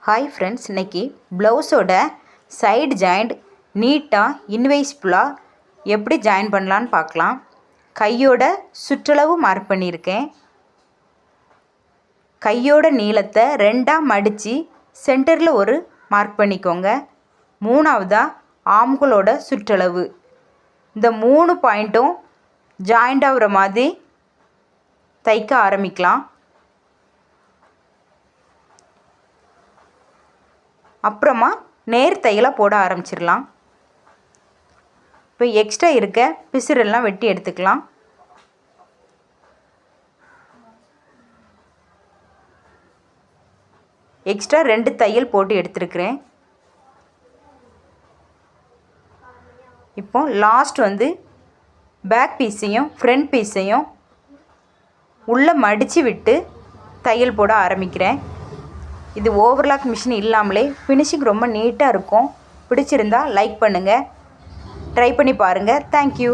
Hi friends, இன்றைக்கி ப்ளவுஸோட side joint நீட்டாக இன்வைஸ்ஃபுல்லாக எப்படி ஜாயின் பண்ணலான்னு பார்க்கலாம். கையோட சுற்றளவு மார்க் பண்ணியிருக்கேன். கையோட நீளத்தை ரெண்டாக மடித்து சென்டரில் ஒரு மார்க் பண்ணிக்கோங்க. மூணாவதாக ஆம்களோட சுற்றளவு. இந்த 3 பாயிண்ட்டும் ஜாயிண்ட் ஆகிற மாதிரி தைக்க ஆரம்பிக்கலாம். அப்புறமா நேர் தையலை போட ஆரம்பிச்சிடலாம். இப்போ எக்ஸ்ட்ரா இருக்க பிசுறெல்லாம் வெட்டி எடுத்துக்கலாம். எக்ஸ்ட்ரா 2 தையல் போட்டு எடுத்துருக்கிறேன். இப்போ லாஸ்ட் பேக் பீஸையும் ஃப்ரண்ட் பீஸையும் உள்ளே மடித்து விட்டு தையல் போட ஆரம்பிக்கிறேன். இது ஓவர்லாக் மிஷின் இல்லாமலே ஃபினிஷிங் ரொம்ப நீட்டாக இருக்கும். பிடிச்சிருந்தா லைக் பண்ணுங்கள், ட்ரை பண்ணி பாருங்கள். தேங்க்யூ.